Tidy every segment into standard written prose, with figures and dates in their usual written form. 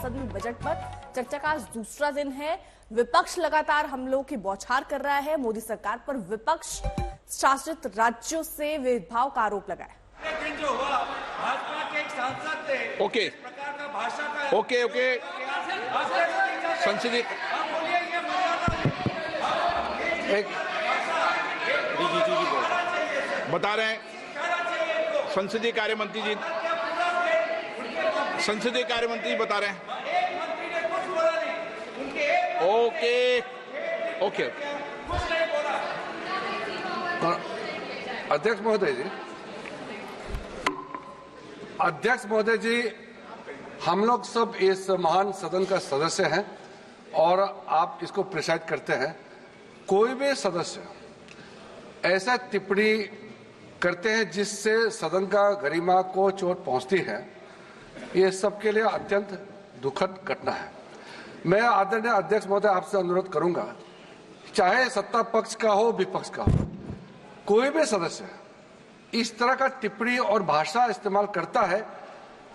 संसद में बजट पर चर्चा का आज दूसरा दिन है। विपक्ष लगातार हमलों की बौछार कर रहा है। मोदी सरकार पर विपक्ष शासित राज्यों से भेदभाव का आरोप लगाया। भाजपा के एक सांसद थे, ओके इस प्रकार का भाषा का ओके संसदीय एक बता रहे हैं संसदीय कार्य मंत्री जी बता रहे हैं। ओके अध्यक्ष महोदय जी, हम लोग सब इस महान सदन का सदस्य हैं और आप इसको प्रिसाइड करते हैं। कोई भी सदस्य ऐसा टिप्पणी करते हैं जिससे सदन का गरिमा को चोट पहुंचती है, ये सबके लिए अत्यंत दुखद घटना है। मैं आदरणीय अध्यक्ष महोदय आपसे अनुरोध करूंगा, चाहे सत्ता पक्ष का हो विपक्ष का हो, कोई भी सदस्य इस तरह का टिप्पणी और भाषा इस्तेमाल करता है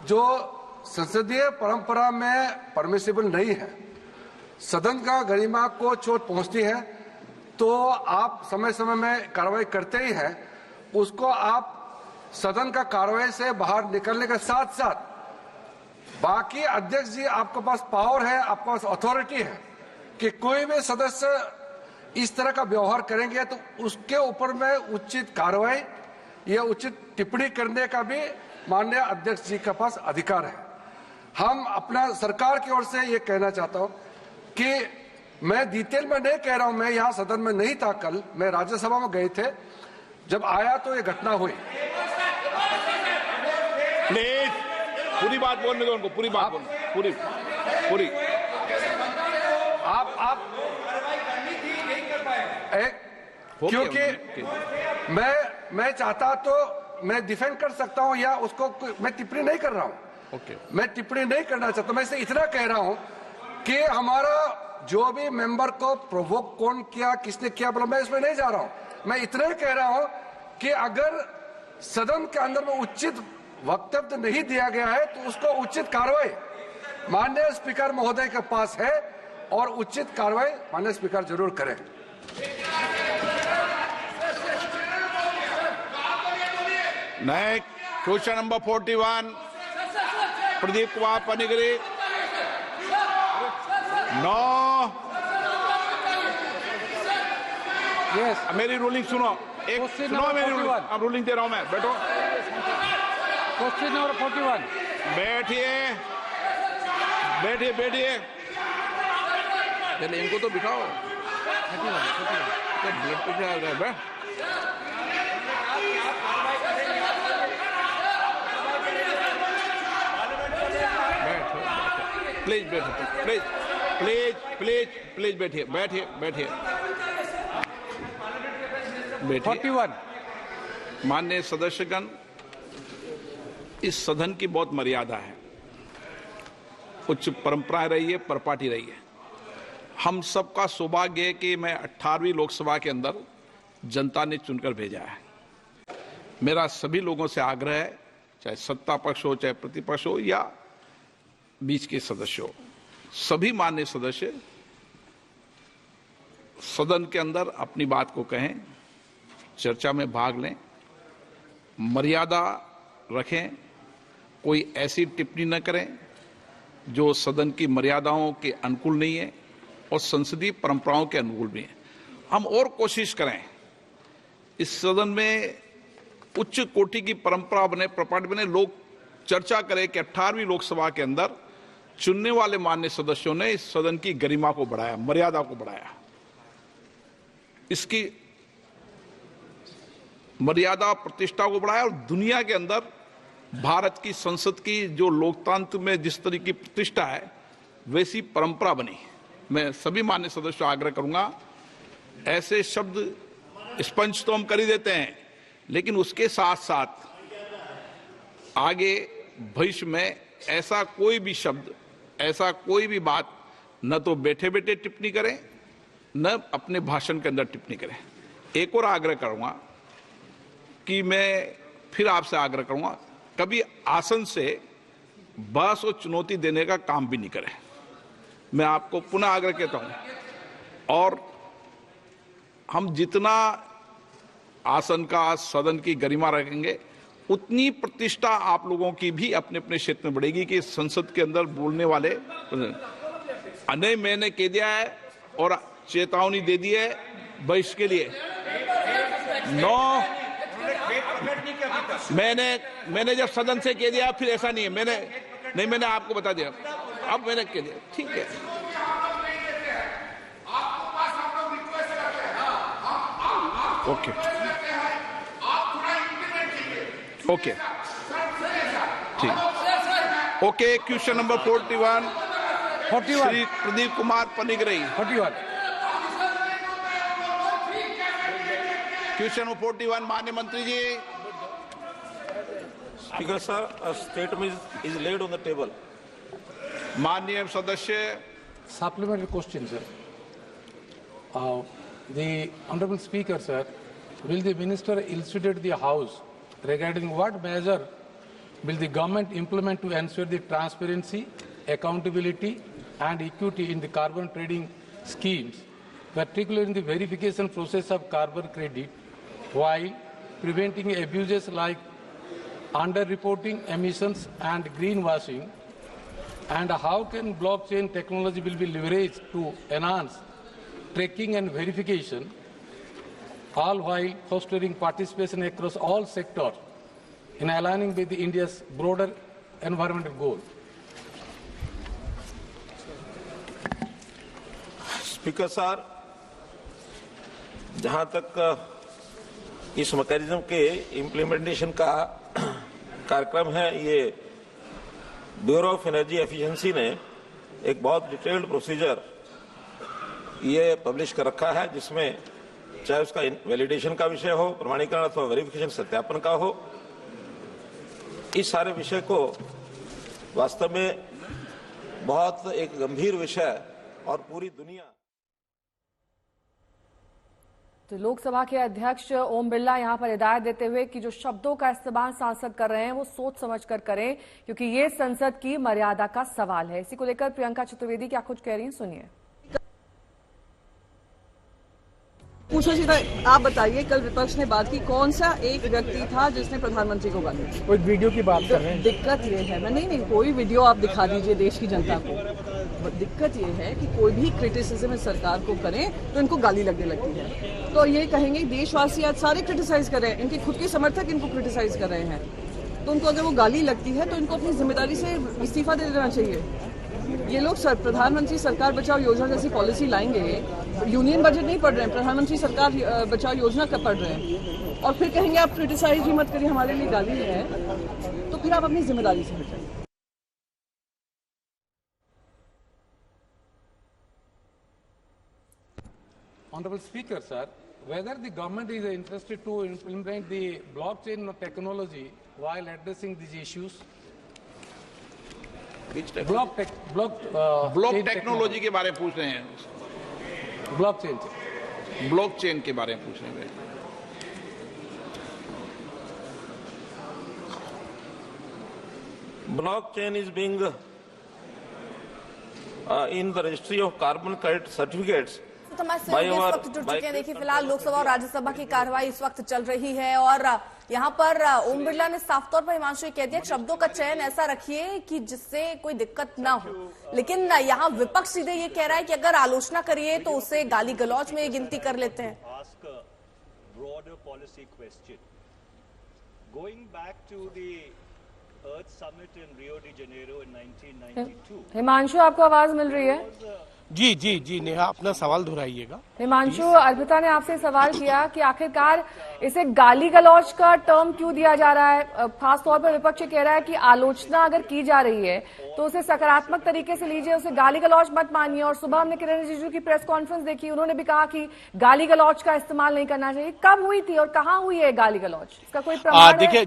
जो संसदीय परंपरा में परमिसिबल नहीं है, सदन का गरिमा को चोट पहुंचती है, तो आप समय समय में कार्रवाई करते ही हैं। उसको आप सदन का कार्रवाई से बाहर निकलने के साथ साथ बाकी अध्यक्ष जी, आपके पास पावर है, आपके पास अथॉरिटी है कि कोई भी सदस्य इस तरह का व्यवहार करेंगे तो उसके ऊपर में उचित कार्रवाई या उचित टिप्पणी करने का भी माननीय अध्यक्ष जी के पास अधिकार है। हम अपना सरकार की ओर से ये कहना चाहता हूं कि मैं डिटेल में नहीं कह रहा हूं, मैं यहाँ सदन में नहीं था, कल मैं राज्यसभा में गए थे, जब आया तो ये घटना हुई। प्लीज पूरी बात बोलने दो उनको, पूरी बात बोलने, पूरी आप क्योंकि मैं चाहता तो मैं डिफेंड कर सकता हूं या उसको मैं टिप्पणी नहीं कर रहा हूं। मैं टिप्पणी नहीं करना चाहता, मैं इसे इतना कह रहा हूं कि हमारा जो भी मेंबर को प्रोवोक कौन किया, किसने किया, बोला, मैं इसमें नहीं जा रहा हूं। मैं इतना ही कह रहा हूं कि अगर सदन के अंदर में उचित वक्तव्य नहीं दिया गया है तो उसको उचित कार्रवाई माननीय स्पीकर महोदय के पास है और उचित कार्रवाई माननीय स्पीकर जरूर करें। Next question number 41 Pradeep Kumar Panigrahi. No मेरी रूलिंग सुनो, सुनो मेरी रूलिंग, अब रूलिंग दे रहा हूं मैं, बैठो। क्वेश्चन नंबर 41 बैठिए पहले इनको तो बिठाओ, ब्लड प्रेशर आ रहा है। प्लीज बैठिए 41 माननीय सदस्यगण, इस सदन की बहुत मर्यादा है, उच्च परंपराएं रही है, परपाटी रही है। हम सबका सौभाग्य है कि मैं 18वीं लोकसभा के अंदर जनता ने चुनकर भेजा है। मेरा सभी लोगों से आग्रह है, चाहे सत्ता पक्ष हो, चाहे प्रतिपक्ष हो या बीच के सदस्य हो, सभी माननीय सदस्य सदन के अंदर अपनी बात को कहें, चर्चा में भाग लें, मर्यादा रखें, कोई ऐसी टिप्पणी न करें जो सदन की मर्यादाओं के अनुकूल नहीं है और संसदीय परंपराओं के अनुकूल भी है। हम और कोशिश करें इस सदन में उच्च कोटि की परंपरा बने, प्रपाटी बने, लोग चर्चा करें कि 18वीं लोकसभा के अंदर चुनने वाले माननीय सदस्यों ने इस सदन की गरिमा को बढ़ाया, मर्यादा को बढ़ाया। इसकी मर्यादा प्रतिष्ठा को बढ़ाया और दुनिया के अंदर भारत की संसद की जो लोकतंत्र में जिस तरह की प्रतिष्ठा है वैसी परंपरा बनी। मैं सभी माननीय सदस्यों से आग्रह करूंगा, ऐसे शब्द स्पंज तो हम कर ही देते हैं, लेकिन उसके साथ साथ आगे भविष्य में ऐसा कोई भी शब्द, ऐसा कोई भी बात न तो बैठे बैठे टिप्पणी करें, न अपने भाषण के अंदर टिप्पणी करें। एक और आग्रह करूंगा कि मैं फिर आपसे आग्रह करूंगा, कभी आसन से बहस और चुनौती देने का काम भी नहीं करे। मैं आपको पुनः आग्रह कहता हूं, और हम जितना आसन का, सदन की गरिमा रखेंगे, उतनी प्रतिष्ठा आप लोगों की भी अपने अपने क्षेत्र में बढ़ेगी कि संसद के अंदर बोलने वाले नहीं, मैंने कह दिया है और चेतावनी दे दी है बहिष्कार के लिए। मैंने जब सदन से कह दिया, फिर ऐसा नहीं है, मैंने आपको बता दिया, अब मैंने कह दिया, ठीक है। ओके ओके, ठीक। Okay, question number 41 Shri Pradeep Kumar Panigrahi. 41 question number 41, माननीय मंत्री जी। Speaker sir, a statement is laid on the table. माननीय सदस्य। Supplementary question, sir. The Honorable Speaker, sir, will the Minister elucidate the House regarding what measure will the government implement to ensure the transparency, accountability and equity in the carbon trading schemes, particularly in the verification process of carbon credit, while preventing abuses like under-reporting emissions and greenwashing, and how can blockchain technology will be leveraged to enhance tracking and verification, all while fostering participation across all sectors in aligning with India's broader environmental goal. Speaker sir, जहां तक इस mechanism के implementation का कार्यक्रम है, ये bureau of energy efficiency ने एक बहुत डिटेल्ड प्रोसीजर ये पब्लिश कर रखा है, जिसमें चाहे उसका वैलिडेशन का विषय हो, प्रमाणीकरण अथवा वेरिफिकेशन सत्यापन का हो, इस सारे विषय को वास्तव में बहुत एक गंभीर विषय और पूरी दुनिया। तो लोकसभा के अध्यक्ष ओम बिरला यहां पर हिदायत देते हुए कि जो शब्दों का इस्तेमाल सांसद कर रहे हैं वो सोच समझकर करें, क्योंकि ये संसद की मर्यादा का सवाल है। इसी को लेकर प्रियंका चतुर्वेदी क्या कुछ कह रही हैं, सुनिए। पूछो सीधा, आप बताइए, कल विपक्ष ने बात की, कौन सा एक व्यक्ति था जिसने प्रधानमंत्री को गाली दी? कोई वीडियो की बात कर रहे हैं। दिक्कत ये है, मैं नहीं, कोई वीडियो आप दिखा दीजिए देश की जनता को। दिक्कत ये है कि कोई भी क्रिटिसिज्म सरकार को करें तो इनको गाली लगने लगती है। तो ये कहेंगे देशवासी आज सारे क्रिटिसाइज कर रहे हैं, इनके खुद के समर्थक इनको क्रिटिसाइज कर रहे हैं, तो उनको अगर वो गाली लगती है तो इनको अपनी जिम्मेदारी से इस्तीफा दे देना चाहिए। ये लोग प्रधानमंत्री सरकार बचाओ योजना जैसी पॉलिसी लाएंगे, यूनियन बजट नहीं पढ़ रहे हैं, प्रधानमंत्री सरकार बचाओ योजना का पढ़ रहे हैं, और फिर कहेंगे आप क्रिटिसाइज ही मत करिए, हमारे लिए गाली है, तो फिर आप अपनी जिम्मेदारी से हटाइए। Honorable Speaker, sir, whether the government is interested to implement the blockchain technology while addressing these issues? Block technology के बारे में पूछ रहे हैं, ब्लॉकचेन के बारे में पूछ रहे हैं। Blockchain is being in the registry of carbon credit certificates. तो हमारे सहयोगी इस वक्त जुड़ चुके हैं। देखिए, फिलहाल लोकसभा और राज्यसभा की कार्रवाई इस वक्त चल रही है और यहाँ पर ओम बिरला ने साफ तौर पर हिमांशु कह दिया शब्दों का चयन ऐसा रखिए कि जिससे कोई दिक्कत ना हो, लेकिन यहाँ विपक्ष सीधे ये कह रहा है कि अगर आलोचना करिए तो उसे गाली गलौज में गिनती कर लेते हैं। हिमांशु, आपको आवाज मिल रही है? जी जी जी नेहा, अपना सवाल दोहराइएगा। हिमांशु, अर्पिता ने आपसे सवाल किया कि आखिरकार इसे गाली गलौज का टर्म क्यों दिया जा रहा है। खासतौर पर विपक्ष कह रहा है कि आलोचना अगर की जा रही है तो उसे सकारात्मक तरीके से लीजिए, उसे गाली गलौज मत मानिए। और सुबह हमने किरण रिजिजू की प्रेस कॉन्फ्रेंस देखी, उन्होंने भी कहा कि गाली गलौज का इस्तेमाल नहीं करना चाहिए। कब हुई थी और कहां हुई है गाली गलौज, इसका कोई प्रमाण है? देखिए,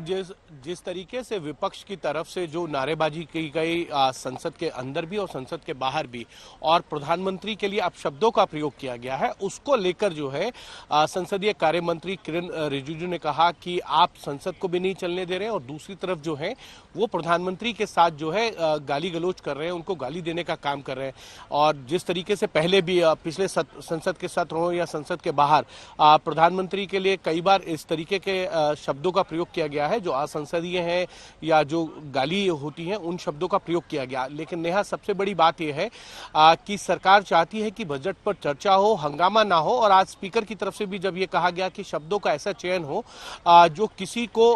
जिस तरीके से विपक्ष की तरफ से जो नारेबाजी की गई संसद के अंदर भी और संसद के बाहर भी, और प्रधानमंत्री के लिए अपशब्दों का प्रयोग किया गया है, उसको लेकर जो है संसदीय कार्य मंत्री किरण रिजिजू ने कहा कि आप संसद को भी नहीं चलने दे रहे हैं और दूसरी तरफ जो है वो प्रधानमंत्री के साथ जो है गाली गलौज कर रहे हैं, उनको गाली देने का काम कर रहे हैं। और जिस तरीके से पहले भी पिछले संसद के सत्र हो या संसद के बाहर प्रधानमंत्री के लिए कई बार इस तरीके के शब्दों का प्रयोग किया गया है जो असंसदीय है या जो गाली होती है, उन शब्दों का प्रयोग किया गया। लेकिन नेहा, सबसे बड़ी बात यह है कि सरकार चाहती है कि बजट पर चर्चा हो, हंगामा ना हो। और आज स्पीकर की तरफ से भी जब ये कहा गया कि शब्दों का ऐसा चयन हो जो किसी को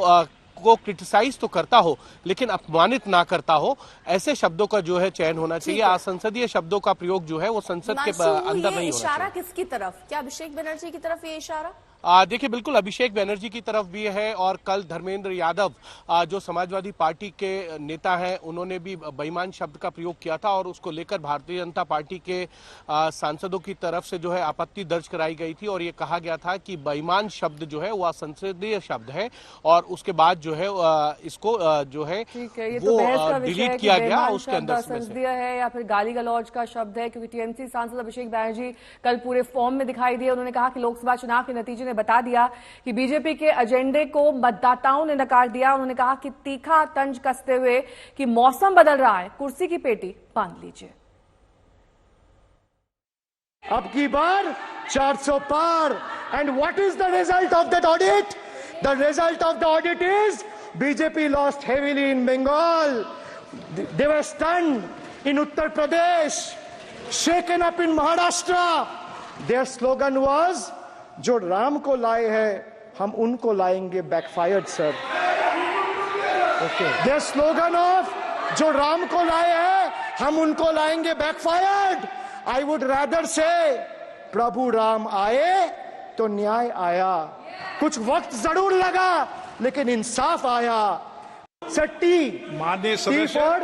क्रिटिसाइज तो करता हो लेकिन अपमानित ना करता हो, ऐसे शब्दों का जो है चयन होना चाहिए। असंसदीय शब्दों का प्रयोग जो है वो संसद के अंदर नहीं होना चाहिए। इशारा किसकी तरफ, क्या अभिषेक बनर्जी की तरफ ये इशारा? देखिए, बिल्कुल अभिषेक बनर्जी की तरफ भी है। और कल धर्मेंद्र यादव जो समाजवादी पार्टी के नेता हैं, उन्होंने भी बेईमान शब्द का प्रयोग किया था और उसको लेकर भारतीय जनता पार्टी के सांसदों की तरफ से जो है आपत्ति दर्ज कराई गई थी और ये कहा गया था कि बेईमान शब्द जो है वो असंसदीय शब्द है और उसके बाद जो है इसको जो है वो डिलीट किया गया उसके अंदर संसदीय है या फिर गाली गलौज का शब्द है। क्योंकि टीएमसी सांसद अभिषेक बनर्जी कल पूरे फॉर्म में दिखाई दिए। उन्होंने कहा कि लोकसभा चुनाव के नतीजे बता दिया कि बीजेपी के एजेंडे को मतदाताओं ने नकार दिया। उन्होंने कहा कि तीखा तंज कसते हुए कि मौसम बदल रहा है, कुर्सी की पेटी बांध लीजिए। अब की बार 400 पार। And what is the result of that audit? The result of the audit is BJP lost heavily in Bengal, they were stunned in Uttar Pradesh, shaken up in Maharashtra. Their slogan was, जो राम को लाए हैं हम उनको लाएंगे backfired sir. Okay, their slogan of जो राम को लाए हैं हम उनको लाएंगे बैकफायर्ड। आई वुड रादर से प्रभु राम आए तो न्याय आया। कुछ वक्त जरूर लगा लेकिन इंसाफ आया। सर टी माननीय टी फॉर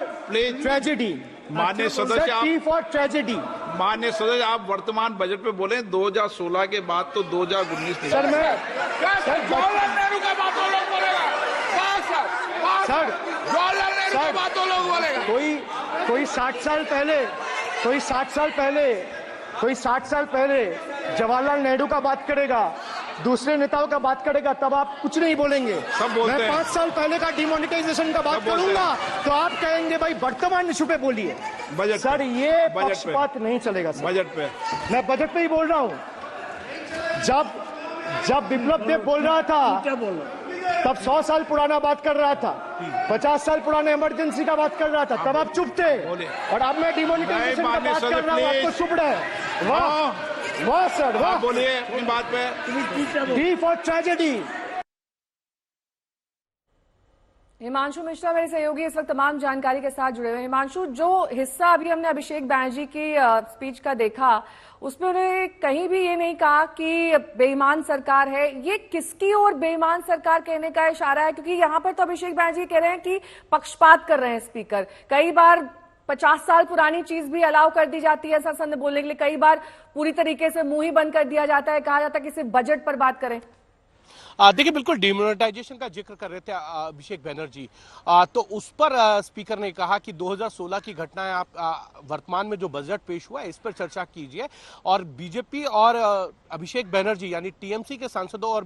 ट्रेजेडी, माननीय सदस्य टी फॉर ट्रेजेडी। माननीय सदस्य, आप वर्तमान बजट पे बोले 2016 के बाद तो 2019 सर मैं जवाहरलाल नेहरू का बात वो लोग बोलेगा, सर जवाहरलाल नेहरू का बात वो लोग बोलेगा। कोई 60 साल पहले जवाहरलाल नेहरू का बात करेगा, दूसरे नेताओं का बात करेगा, तब आप कुछ नहीं बोलेंगे। सब बोलते मैं 5 साल पहले का डिमोनेटाइजेशन का बात करूंगा तो आप कहेंगे भाई वर्तमान इशू पे बोलिए। सर ये पक्षपात नहीं चलेगा सर। बजट पे मैं बजट पे ही बोल रहा हूं। जब विप्लव देव बोल रहा था तब 100 साल पुराना बात कर रहा था, 50 साल पुराने इमरजेंसी का बात कर रहा था, तब आप चुप थे। और अब मैं डिमोनेटाइजेशन का बात कर रहा हूं, आपको चुप रहे। वाह सर वाह। बोलिए अपनी बात पे। D for tragedy. Himanshu Mishra मेरे सहयोगी इस वक्त तमाम जानकारी के साथ जुड़े हुए हैं। हिमांशु, जो हिस्सा अभी हमने अभिषेक बनर्जी की स्पीच का देखा, उसमें उन्होंने कहीं भी ये नहीं कहा कि बेईमान सरकार है। ये किसकी ओर बेईमान सरकार कहने का इशारा है? क्योंकि यहाँ पर तो अभिषेक बनर्जी कह रहे हैं कि पक्षपात कर रहे हैं स्पीकर। कई बार 50 साल पुरानी चीज भी अलाउ कर दी जाती है संसद में बोलने के लिए, कई बार पूरी तरीके से मुंह ही बंद कर दिया जाता है, कहा जाता है कि सिर्फ बजट पर बात करें। देखिए, बिल्कुल डिमोनेटाइजेशन का जिक्र कर रहे थे अभिषेक बनर्जी, तो उस पर स्पीकर ने कहा कि 2016 की घटनाएं आप वर्तमान में जो बजट पेश हुआ है इस पर चर्चा कीजिए। और बीजेपी और अभिषेक बनर्जी यानी टीएमसी के सांसदों और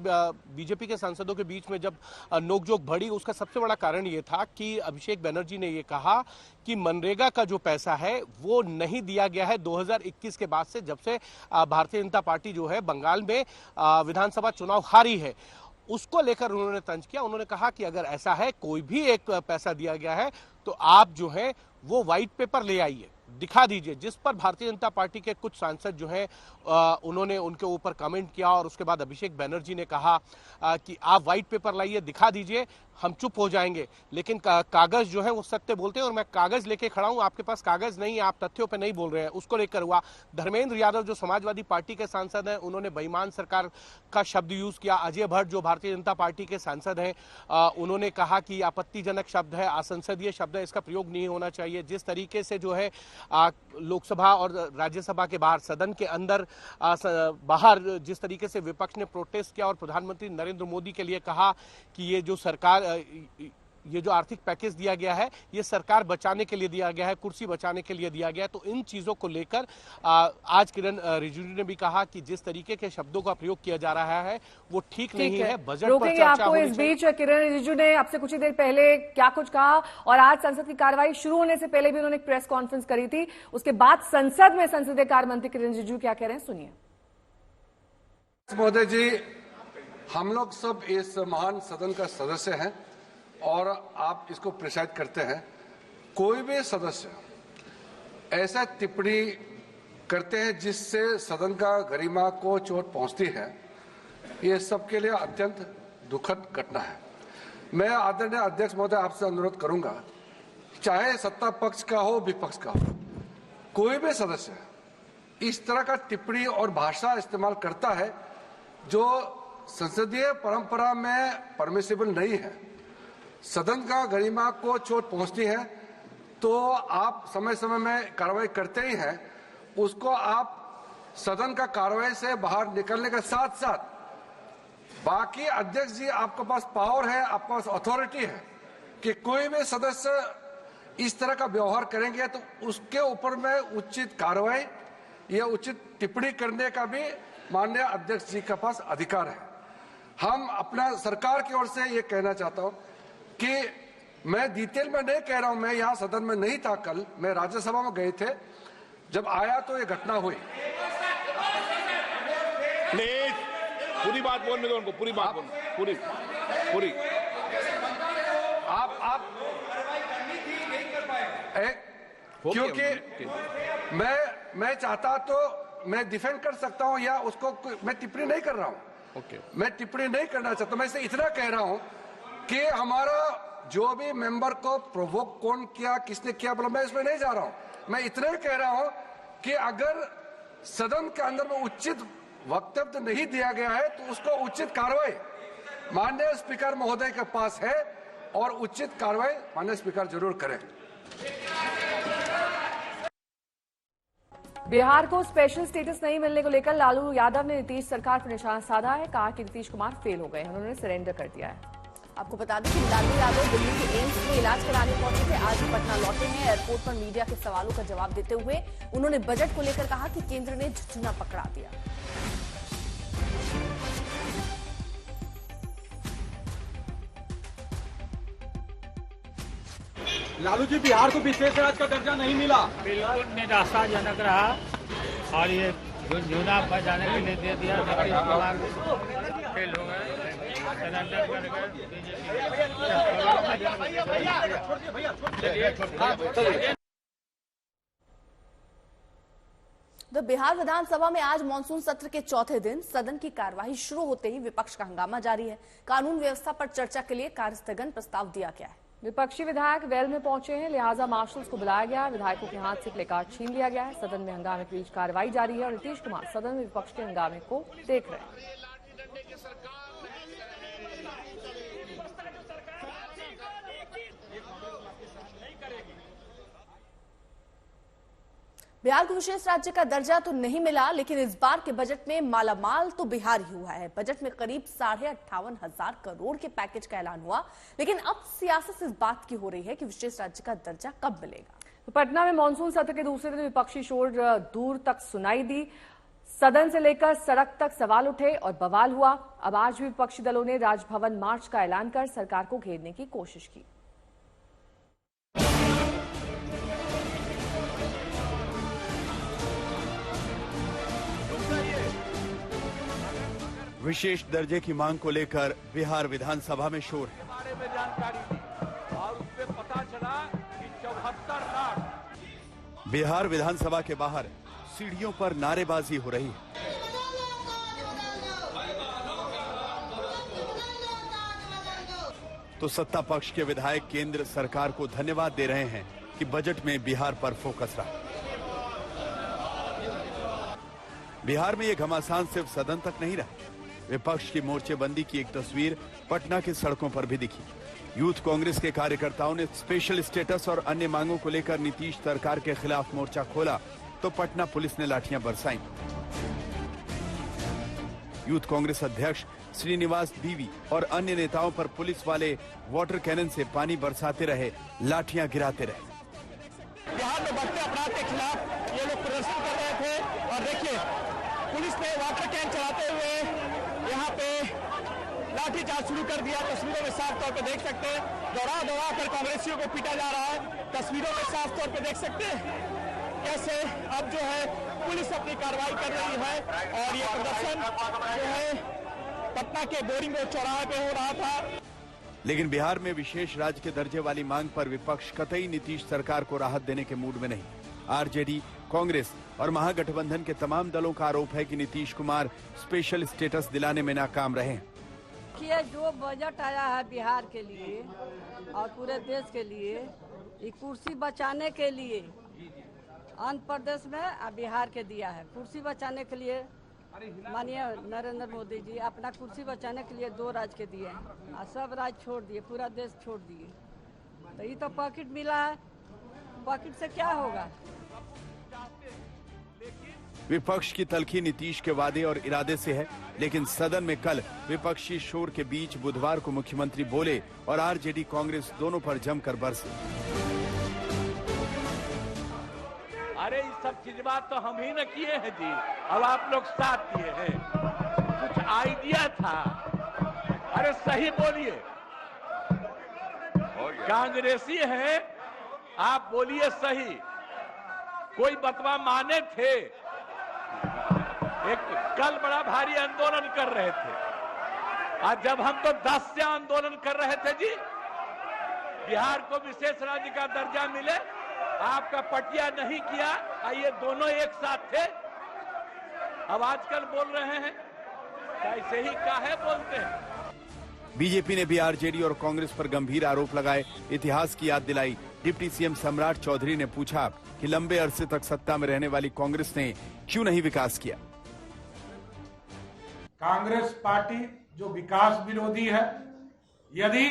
बीजेपी के सांसदों के बीच में जब नोकझोंक बढ़ी, उसका सबसे बड़ा कारण ये था कि अभिषेक बनर्जी ने ये कहा कि मनरेगा का जो पैसा है वो नहीं दिया गया है 2021 के बाद से, जब से भारतीय जनता पार्टी जो है बंगाल में विधानसभा चुनाव हारी है। उसको लेकर उन्होंने तंज किया। उन्होंने कहा कि अगर ऐसा है, कोई भी एक पैसा दिया गया है तो आप जो है वो व्हाइट पेपर ले आइए, दिखा दीजिए। जिस पर भारतीय जनता पार्टी के कुछ सांसद जो है उन्होंने उनके ऊपर कमेंट किया और उसके बाद अभिषेक बनर्जी ने कहा कि आप व्हाइट पेपर लाइए, दिखा दीजिए। हम चुप हो जाएंगे, लेकिन कागज जो है वो सत्य बोलते हैं और मैं कागज लेके खड़ा हूं। आपके पास कागज नहीं है, आप तथ्यों पे नहीं बोल रहे हैं, उसको लेकर हुआ। धर्मेंद्र यादव जो समाजवादी पार्टी के सांसद हैं, उन्होंने बेईमान सरकार का शब्द यूज किया। अजय भट्ट जो भारतीय जनता पार्टी के सांसद हैं, उन्होंने कहा कि आपत्तिजनक शब्द है, असंसदीय शब्द है, इसका प्रयोग नहीं होना चाहिए। जिस तरीके से जो है लोकसभा और राज्यसभा के बाहर, सदन के अंदर बाहर जिस तरीके से विपक्ष ने प्रोटेस्ट किया और प्रधानमंत्री नरेंद्र मोदी के लिए कहा कि ये जो सरकार, ये जो आर्थिक पैकेज दिया गया है, ये सरकार बचाने के लिए दिया गया है, कुर्सी बचाने के लिए दिया गया है। तो इन चीजों को लेकर आज किरण रिजिजू ने भी कहा कि जिस तरीके के शब्दों का प्रयोग किया जा रहा है वो ठीक नहीं है। बजट पर चर्चा आपको इस बीच किरण रिजिजू ने आपसे कुछ ही देर पहले क्या कुछ कहा, और आज संसद की कार्रवाई शुरू होने से पहले भी उन्होंने एक प्रेस कॉन्फ्रेंस करी थी, उसके बाद संसद में संसदीय कार्य मंत्री किरण रिजिजू क्या कह रहे हैं, सुनिए। महोदय जी, हम लोग सब इस महान सदन का सदस्य हैं और आप इसको प्रिसाइड करते हैं। कोई भी सदस्य ऐसा टिप्पणी करते हैं जिससे सदन का गरिमा को चोट पहुंचती है, ये सबके लिए अत्यंत दुखद घटना है। मैं आदरणीय अध्यक्ष महोदय आपसे अनुरोध करूंगा, चाहे सत्ता पक्ष का हो विपक्ष का हो, कोई भी सदस्य इस तरह का टिप्पणी और भाषा इस्तेमाल करता है जो संसदीय परंपरा में परमिसिबल नहीं है, सदन का गरिमा को चोट पहुंचती है, तो आप समय समय में कार्रवाई करते ही हैं, उसको आप सदन का कार्रवाई से बाहर निकलने के साथ साथ बाकी अध्यक्ष जी आपके पास पावर है, आपके पास अथॉरिटी है कि कोई भी सदस्य इस तरह का व्यवहार करेंगे तो उसके ऊपर में उचित कार्रवाई या उचित टिप्पणी करने का भी माननीय अध्यक्ष जी के पास अधिकार है। हम अपना सरकार की ओर से ये कहना चाहता हूं कि मैं डिटेल में नहीं कह रहा हूं, मैं यहां सदन में नहीं था कल, मैं राज्यसभा में गए थे, जब आया तो ये घटना हुई। प्लीज पूरी बात बोलने दो उनको, पूरी बात बोलने, पूरी आप क्योंकि मैं चाहता तो मैं डिफेंड कर सकता हूं या उसको मैं टिप्पणी नहीं कर रहा हूं। मैं टिप्पणी नहीं करना चाहता, मैं इसे इतना कह रहा हूं कि हमारा जो भी मेंबर को प्रोवोक कौन किया, किसने किया, बोला, मैं इसमें नहीं जा रहा हूं। मैं इतना ही कह रहा हूं कि अगर सदन के अंदर में उचित वक्तव्य नहीं दिया गया है तो उसको उचित कार्रवाई माननीय स्पीकर महोदय के पास है और उचित कार्रवाई माननीय स्पीकर जरूर करें। बिहार को स्पेशल स्टेटस नहीं मिलने को लेकर लालू यादव ने नीतीश सरकार पर निशाना साधा है, कहा कि नीतीश कुमार फेल हो गए हैं, उन्होंने सरेंडर कर दिया है। आपको बता दें कि लालू यादव दिल्ली के एम्स में इलाज कराने पहुंचे थे, आज पटना लौटे हैं। एयरपोर्ट पर मीडिया के सवालों का जवाब देते हुए उन्होंने बजट को लेकर कहा कि केंद्र ने झुझुना पकड़ा दिया। लालू जी, बिहार को विशेष राज्य का दर्जा नहीं मिला, बिल्कुल निराशाजनक रहा और ये झुनझुना बजाने के लिए दे दिया। नीतीश कुमार फेल हो गए, सरेंडर कर गए। तो बिहार विधानसभा में आज मानसून सत्र के चौथे दिन सदन की कार्यवाही शुरू होते ही विपक्ष का हंगामा जारी है। कानून व्यवस्था पर चर्चा के लिए कार्यस्थगन प्रस्ताव दिया गया है। विपक्षी विधायक वेल में पहुंचे हैं, लिहाजा मार्शल्स को बुलाया गया। विधायकों के हाथ से प्लेकार्ड छीन लिया गया है। सदन में हंगामे के बीच कार्रवाई जारी है और नीतीश कुमार सदन में विपक्ष के हंगामे को देख रहे हैं। बिहार को विशेष राज्य का दर्जा तो नहीं मिला, लेकिन इस बार के बजट में मालामाल तो बिहार ही हुआ है। बजट में करीब 58,500 करोड़ के पैकेज का ऐलान हुआ, लेकिन अब सियासत इस बात की हो रही है कि विशेष राज्य का दर्जा कब मिलेगा। तो पटना में मानसून सत्र के दूसरे दिन विपक्षी शोर दूर तक सुनाई दी। सदन से लेकर सड़क तक सवाल उठे और बवाल हुआ। अब आज भी विपक्षी दलों ने राजभवन मार्च का ऐलान कर सरकार को घेरने की कोशिश की। विशेष दर्जे की मांग को लेकर बिहार विधानसभा में शोर है। बारे में जानकारी दी और उससे पता चला कि 74 लाख। बिहार विधानसभा के बाहर सीढ़ियों पर नारेबाजी हो रही है। तो सत्ता पक्ष के विधायक केंद्र सरकार को धन्यवाद दे रहे हैं कि बजट में बिहार पर फोकस रहा। बिहार में ये घमासान सिर्फ सदन तक नहीं रहा। विपक्ष की मोर्चेबंदी की एक तस्वीर पटना की सड़कों पर भी दिखी। यूथ कांग्रेस के कार्यकर्ताओं ने स्पेशल स्टेटस और अन्य मांगों को लेकर नीतीश सरकार के खिलाफ मोर्चा खोला तो पटना पुलिस ने लाठियां बरसाई। यूथ कांग्रेस अध्यक्ष श्रीनिवास बीवी और अन्य नेताओं पर पुलिस वाले वाटर कैनन से पानी बरसाते रहे, लाठियां गिराते रहे। बिहार में बढ़ते अपराध के खिलाफ ये लोग प्रदर्शन कर रहे थे और देखिए पुलिस ने वाटर कैन चलाते हुए यहाँ पे लाठीचार्ज शुरू कर दिया। तस्वीरों में साफ तौर पे देख सकते हैं दौड़ा कर कांग्रेसियों को पीटा जा रहा है। तस्वीरों में साफ तौर पे देख सकते हैं कैसे अब जो है पुलिस अपनी कार्रवाई कर रही है और ये प्रदर्शन जो है पटना के बोरिंग रोड चौराहे पे हो रहा था। लेकिन बिहार में विशेष राज्य के दर्जे वाली मांग पर विपक्ष कतई नीतीश सरकार को राहत देने के मूड में नहीं। आरजेडी, कांग्रेस और महागठबंधन के तमाम दलों का आरोप है कि नीतीश कुमार स्पेशल स्टेटस दिलाने में नाकाम रहे। देखिए जो बजट आया है बिहार के लिए और पूरे देश के लिए, ये कुर्सी बचाने के लिए आंध्र प्रदेश में और बिहार के दिया है। कुर्सी बचाने के लिए माननीय नरेंद्र मोदी जी अपना कुर्सी बचाने के लिए 2 राज्य के दिए हैं और सब राज्य छोड़ दिए, पूरा देश छोड़ दिए। तो ये तो पॉकेट मिला है, पॉकेट से क्या होगा। विपक्ष की तलखी नीतीश के वादे और इरादे से है, लेकिन सदन में कल विपक्षी शोर के बीच बुधवार को मुख्यमंत्री बोले और आरजेडी कांग्रेस दोनों पर जमकर बरसे। अरे ये सब चीजवा तो हम ही न किए हैं जी, अब आप लोग साथ किए हैं। कुछ आइडिया था, अरे सही बोलिए, कांग्रेसी हैं आप, बोलिए सही। कोई बतवा माने थे, एक कल बड़ा भारी आंदोलन कर रहे थे, आज जब हम तो 10 से आंदोलन कर रहे थे जी, बिहार को विशेष राज्य का दर्जा मिले, आपका पटिया नहीं किया, ये दोनों एक साथ थे। अब आजकल बोल रहे हैं कैसे ही काहे बोलते हैं। बीजेपी ने भी आरजेडी और कांग्रेस पर गंभीर आरोप लगाए, इतिहास की याद दिलाई। डिप्टी सीएम सम्राट चौधरी ने पूछा कि लंबे अरसे तक सत्ता में रहने वाली कांग्रेस ने क्यों नहीं विकास किया। कांग्रेस पार्टी जो विकास विरोधी है, यदि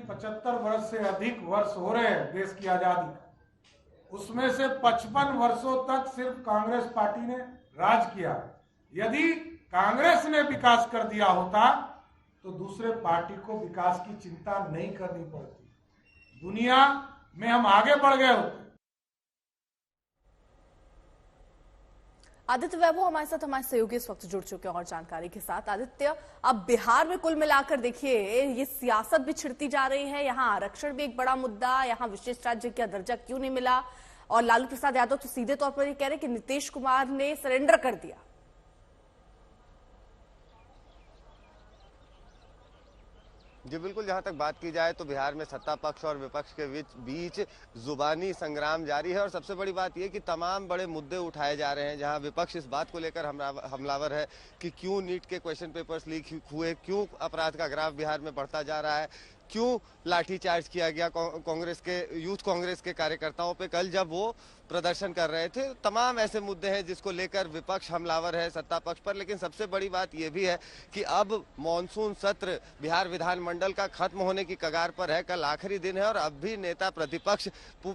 75 वर्ष से अधिक वर्ष हो रहे हैं देश की आजादी, उसमें से 55 वर्षों तक सिर्फ कांग्रेस पार्टी ने राज किया। यदि कांग्रेस ने विकास कर दिया होता तो दूसरे पार्टी को विकास की चिंता नहीं करनी पड़ती, दुनिया में हम आगे बढ़ गए होते। आदित्य वैभव हमारे साथ, हमारे सहयोगी इस वक्त जुड़ चुके हैं और जानकारी के साथ। आदित्य, अब बिहार में कुल मिलाकर देखिए ये सियासत भी छिड़ती जा रही है, यहाँ आरक्षण भी एक बड़ा मुद्दा, यहाँ विशेष राज्य का दर्जा क्यों नहीं मिला, और लालू प्रसाद यादव तो सीधे तौर पर ये कह रहे कि नीतीश कुमार ने सरेंडर कर दिया। जी बिल्कुल, जहां तक बात की जाए तो बिहार में सत्ता पक्ष और विपक्ष के बीच जुबानी संग्राम जारी है और सबसे बड़ी बात यह कि तमाम बड़े मुद्दे उठाए जा रहे हैं। जहां विपक्ष इस बात को लेकर हमलावर है कि क्यों नीट के क्वेश्चन पेपर्स लीक हुए, क्यों अपराध का ग्राफ बिहार में बढ़ता जा रहा है, क्यों लाठीचार्ज किया गया कांग्रेस के यूथ कांग्रेस के कार्यकर्ताओं पे कल जब वो प्रदर्शन कर रहे थे। तमाम ऐसे मुद्दे हैं जिसको लेकर विपक्ष हमलावर है सत्ता पक्ष पर। लेकिन सबसे बड़ी बात यह भी है कि अब मॉनसून सत्र बिहार विधानमंडल का खत्म होने की कगार पर है, कल आखिरी दिन है और अब भी नेता प्रतिपक्ष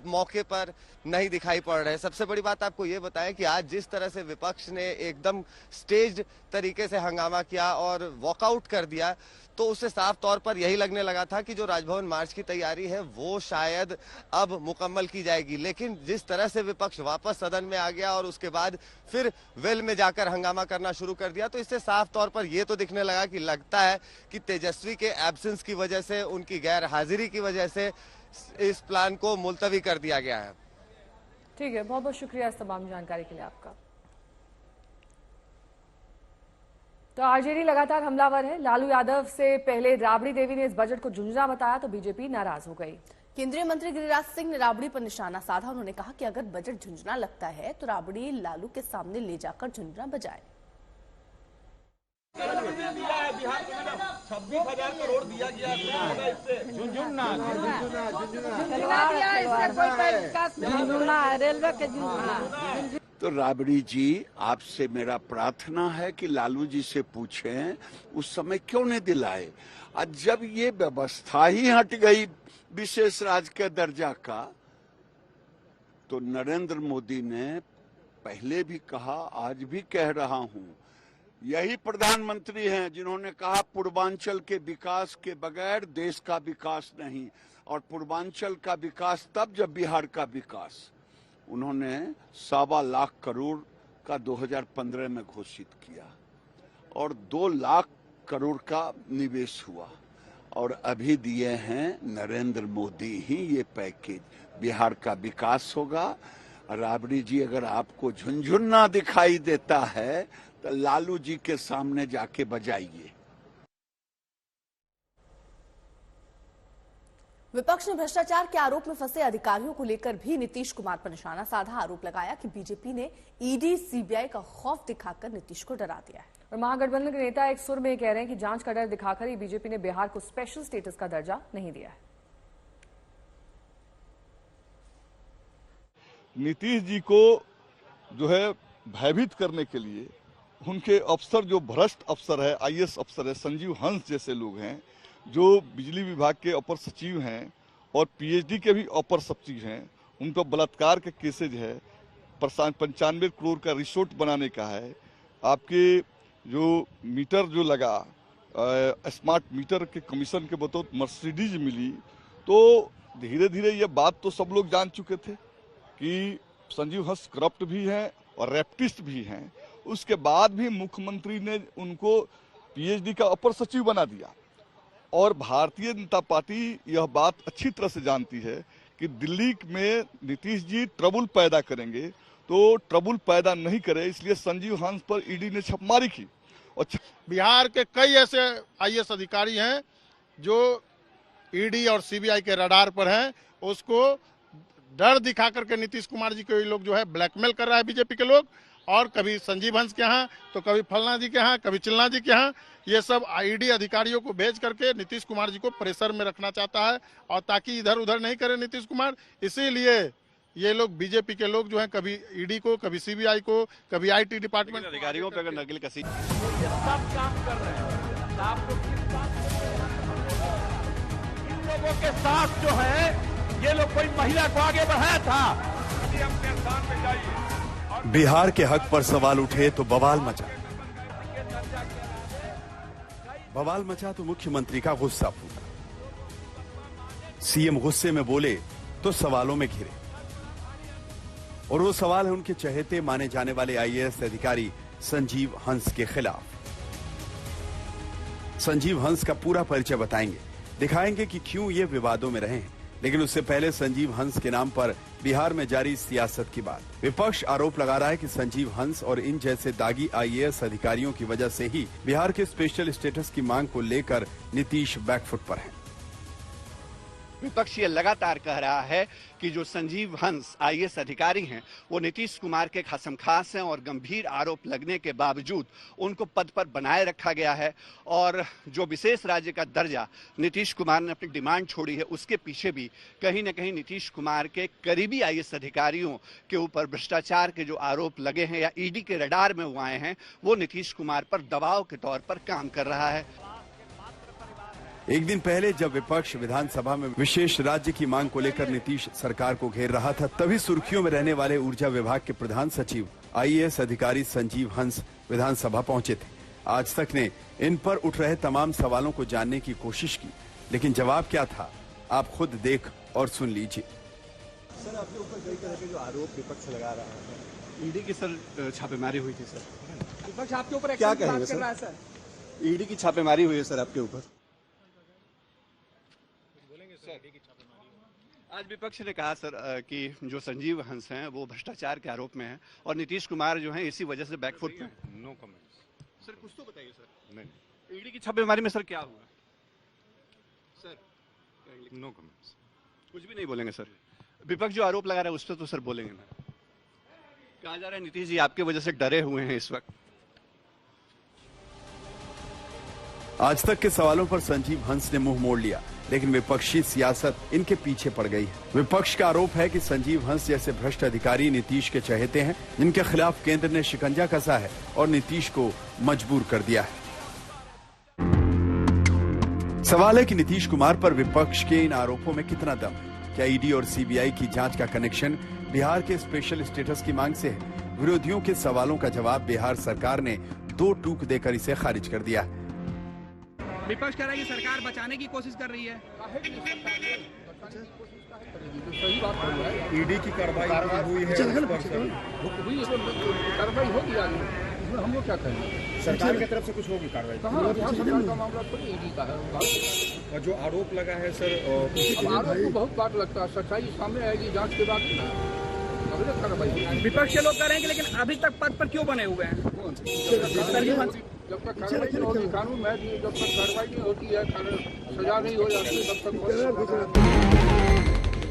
मौके पर नहीं दिखाई पड़ रहे। सबसे बड़ी बात आपको ये बताएं कि आज जिस तरह से विपक्ष ने एकदम स्टेज्ड तरीके से हंगामा किया और वॉकआउट कर दिया, तो उससे साफ तौर पर यही लगने लगा था कि जो राजभवन मार्च की तैयारी है वो शायद अब मुकम्मल की जाएगी। लेकिन जिस तरह से विपक्ष वापस सदन में आ गया और उसके बाद फिर वेल में जाकर हंगामा करना शुरू कर दिया, तो इससे साफ तौर पर यह तो दिखने लगा कि लगता है कि तेजस्वी के एब्सेंस की वजह से, उनकी गैर हाजिरी की वजह से इस प्लान को मुलतवी कर दिया गया है। ठीक है, बहुत बहुत शुक्रिया इस तमाम जानकारी के लिए आपका। तो आरजेडी लगातार हमलावर है। लालू यादव से पहले राबड़ी देवी ने इस बजट को झुंझुना बताया तो बीजेपी नाराज हो गई। केंद्रीय मंत्री गिरिराज सिंह ने राबड़ी पर निशाना साधा। उन्होंने कहा कि अगर बजट झुंझुना लगता है तो राबड़ी लालू के सामने ले जाकर झुंझुना बजाए। दिया है बिहार को, 26,000 करोड़ दिया गया है इससे। झुनझुना रेलवे के झुनझुना। तो राबड़ी जी, आपसे मेरा प्रार्थना है कि लालू जी से पूछें उस समय क्यों नहीं दिलाए। आज जब ये व्यवस्था ही हट गई विशेष राज्य के दर्जा का, तो नरेंद्र मोदी ने पहले भी कहा, आज भी कह रहा हूं, यही प्रधानमंत्री हैं जिन्होंने कहा पूर्वांचल के विकास के बगैर देश का विकास नहीं, और पूर्वांचल का विकास तब जब बिहार का विकास। उन्होंने 1.25 लाख करोड़ का 2015 में घोषित किया और 2 लाख करोड़ का निवेश हुआ, और अभी दिए हैं नरेंद्र मोदी ही ये पैकेज। बिहार का विकास होगा। राबड़ी जी, अगर आपको झुनझुना दिखाई देता है तो लालू जी के सामने जाके बजाइए। विपक्ष ने भ्रष्टाचार के आरोप में फंसे अधिकारियों को लेकर भी नीतीश कुमार पर निशाना साधा। आरोप लगाया कि बीजेपी ने ईडी सीबीआई का खौफ दिखाकर नीतीश को डरा दिया है। और महागठबंधन के नेता एक सुर में कह रहे हैं कि जांच का डर दिखाकर ही बीजेपी ने बिहार को स्पेशल स्टेटस का दर्जा नहीं दिया है। नीतीश जी को जो है भयभीत करने के लिए उनके अफसर, जो भ्रष्ट अफसर है, आईएएस अफसर है, संजीव हंस जैसे लोग हैं, जो बिजली विभाग के अपर सचिव हैं और पीएचडी के भी अपर सचिव हैं, उन पर बलात्कार के केसेज है, 95 करोड़ का रिसोर्ट बनाने का है, आपके जो मीटर जो लगा स्मार्ट मीटर के कमीशन के बतौर मर्सिडीज मिली। तो धीरे धीरे ये बात तो सब लोग जान चुके थे कि संजीव हंस करप्ट भी हैं और रेप्टिस्ट भी हैं। उसके बाद भी मुख्यमंत्री ने उनको पीएचडी का अपर सचिव बना दिया, और भारतीय जनता पार्टी यह बात अच्छी तरह से जानती है कि दिल्ली में नीतीश जी ट्रबल पैदा करेंगे, तो ट्रबल पैदा नहीं करे, इसलिए संजीव हंस पर ईडी ने छापेमारी की। और बिहार के कई ऐसे आईएएस अधिकारी हैं जो ईडी और सीबीआई के रडार पर हैं, उसको डर दिखा करके नीतीश कुमार जी को ये लोग जो है ब्लैकमेल कर रहा है बीजेपी के लोग, और कभी संजीव हंस के यहाँ, तो कभी फलना जी के यहाँ, कभी चिल्ला जी के यहाँ, ये सब ईडी अधिकारियों को भेज करके नीतीश कुमार जी को प्रेशर में रखना चाहता है, और ताकि इधर उधर नहीं करे नीतीश कुमार। इसीलिए ये लोग बीजेपी के लोग जो हैं कभी ईडी को, कभी सीबीआई को, कभी आईटी डिपार्टमेंट अधिकारियों पे अगर नकल कसी सब काम कर रहे हैं। आपको किस बात इन लोगों के साथ जो है ये लोग कोई महिला को आगे बढ़ाया था। अपने स्थान पे जाइए। बिहार के हक पर सवाल उठे तो बवाल मचा। बवाल मचा तो मुख्यमंत्री का गुस्सा फूटा। सीएम गुस्से में बोले तो सवालों में घिरे, और वो सवाल है उनके चहेते माने जाने वाले आईएएस अधिकारी संजीव हंस के खिलाफ। संजीव हंस का पूरा परिचय बताएंगे, दिखाएंगे कि क्यों ये विवादों में रहे हैं। लेकिन उससे पहले संजीव हंस के नाम पर बिहार में जारी सियासत की बात। विपक्ष आरोप लगा रहा है कि संजीव हंस और इन जैसे दागी आईएएस अधिकारियों की वजह से ही बिहार के स्पेशल स्टेटस की मांग को लेकर नीतीश बैकफुट पर हैं। विपक्ष ये लगातार कह रहा है कि जो संजीव हंस आईएएस अधिकारी हैं वो नीतीश कुमार के खसमखास हैं, और गंभीर आरोप लगने के बावजूद उनको पद पर बनाए रखा गया है। और जो विशेष राज्य का दर्जा नीतीश कुमार ने अपनी डिमांड छोड़ी है, उसके पीछे भी कहीं न कहीं नीतीश कुमार के करीबी आईएएस अधिकारियों के ऊपर भ्रष्टाचार के जो आरोप लगे हैं या ईडी के रडार में वो आए हैं, वो नीतीश कुमार पर दबाव के तौर पर काम कर रहा है। एक दिन पहले जब विपक्ष विधानसभा में विशेष राज्य की मांग को लेकर नीतीश सरकार को घेर रहा था, तभी सुर्खियों में रहने वाले ऊर्जा विभाग के प्रधान सचिव आईएएस अधिकारी संजीव हंस विधानसभा पहुंचे थे। आज तक ने इन पर उठ रहे तमाम सवालों को जानने की कोशिश की, लेकिन जवाब क्या था आप खुद देख और सुन लीजिए। सर, आपके ऊपर कई तरह के जो आरोप विपक्ष लगा रहा है, ईडी की सर छापेमारी हुई थी सर, विपक्ष आपके ऊपर क्या कहेंगे सर? ईडी की छापेमारी हुई है सर आपके ऊपर। आज विपक्ष ने कहा सर कि जो संजीव हंस हैं वो भ्रष्टाचार के आरोप में हैं, और नीतीश कुमार जो हैं इसी वजह से बैकफुट पे हैं। नो कमेंट्स सर, कुछ तो बताइए सर। नहीं, ईडी की छापेमारी में सर क्या हुआ सर? नो कमेंट्स, कुछ भी नहीं बोलेंगे सर। विपक्ष जो आरोप लगा रहा है उस पर तो सर बोलेंगे ना। कहा जा रहा है नीतीश जी आपके वजह से डरे हुए हैं इस वक्त। आज तक के सवालों पर संजीव हंस ने मुंह मोड़ लिया, लेकिन विपक्षी सियासत इनके पीछे पड़ गई है। विपक्ष का आरोप है कि संजीव हंस जैसे भ्रष्ट अधिकारी नीतीश के चहेते हैं, जिनके खिलाफ केंद्र ने शिकंजा कसा है और नीतीश को मजबूर कर दिया है। सवाल है कि नीतीश कुमार पर विपक्ष के इन आरोपों में कितना दम है। क्या ईडी और सीबीआई की जांच का कनेक्शन बिहार के स्पेशल स्टेटस की मांग से है? विरोधियों के सवालों का जवाब बिहार सरकार ने 2 टूक देकर इसे खारिज कर दिया। विपक्ष कह रहा है कि सरकार बचाने की कोशिश कर रही है। सही बात है। ईडी की कार्रवाई हुई है, कार्रवाई होगी आगे, इसमें हम लोग क्या कहेंगे? सरकार की तरफ से कुछ होगी कार्रवाई? सरकार का मामला थोड़ी ईडी का है। और जो आरोप लगा है सर, आरोप तो बहुत बात लगता है, सच्चाई सामने आएगी जांच के बाद कार्रवाई। विपक्ष के लोग कह रहे हैं कि लेकिन अभी तक पद पर क्यों बने हुए हैं? जब तक कार्रवाई नहीं होगी, कानून में जब तक कार्रवाई नहीं होती है, सजा नहीं हो जाती तब तक।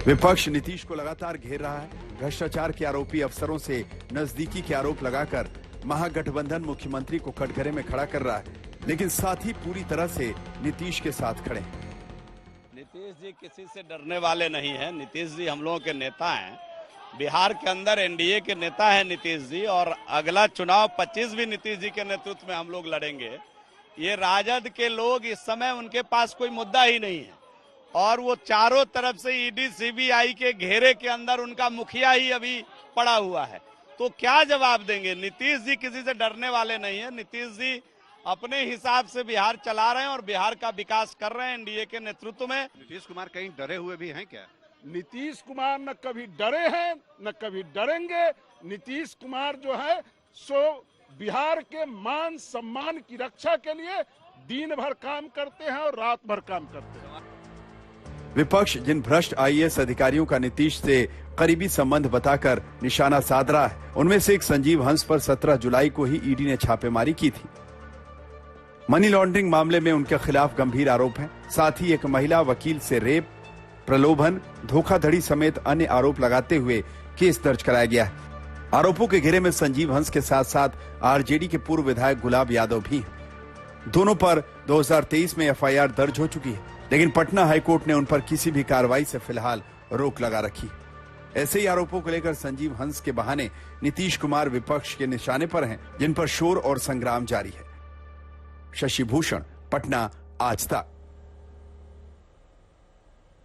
विपक्ष नीतीश को लगातार घेर रहा है। भ्रष्टाचार के आरोपी अफसरों से नजदीकी के आरोप लगाकर महागठबंधन मुख्यमंत्री को कटघरे में खड़ा कर रहा है, लेकिन साथ ही पूरी तरह से नीतीश के साथ खड़े हैं। नीतीश जी किसी से डरने वाले नहीं है। नीतीश जी हम लोगों के नेता हैं। बिहार के अंदर एनडीए के नेता हैं नीतीश जी, और अगला चुनाव 25 भी नीतीश जी के नेतृत्व में हम लोग लड़ेंगे। ये राजद के लोग इस समय उनके पास कोई मुद्दा ही नहीं है, और वो चारों तरफ से ईडी सीबीआई के घेरे के अंदर उनका मुखिया ही अभी पड़ा हुआ है। तो क्या जवाब देंगे? नीतीश जी किसी से डरने वाले नहीं है। नीतीश जी अपने हिसाब से बिहार चला रहे हैं और बिहार का विकास कर रहे हैं एनडीए के नेतृत्व में। नीतीश कुमार कहीं डरे हुए भी हैं क्या? नीतीश कुमार न कभी डरे हैं न कभी डरेंगे। नीतीश कुमार जो है सो बिहार के मान सम्मान की रक्षा के लिए दिन भर काम करते हैं और रात भर काम करते हैं। विपक्ष जिन भ्रष्ट आईएएस अधिकारियों का नीतीश से करीबी संबंध बताकर निशाना साध रहा है, उनमें से एक संजीव हंस पर 17 जुलाई को ही ईडी ने छापेमारी की थी। मनी लॉन्ड्रिंग मामले में उनके खिलाफ गंभीर आरोप हैं। साथ ही एक महिला वकील से रेप, प्रलोभन, धोखाधड़ी समेत अन्य आरोप लगाते हुए केस दर्ज कराया गया है। आरोपों के घेरे में संजीव हंस के साथ साथ आरजेडी के पूर्व विधायक गुलाब यादव भी हैं। दोनों पर 2023 में एफआईआर दर्ज हो चुकी है, लेकिन पटना हाईकोर्ट ने उन पर किसी भी कार्रवाई से फिलहाल रोक लगा रखी। ऐसे ही आरोपों को लेकर संजीव हंस के बहाने नीतीश कुमार विपक्ष के निशाने पर हैं, जिन पर शोर और संग्राम जारी है। शशि भूषण, पटना, आज तक।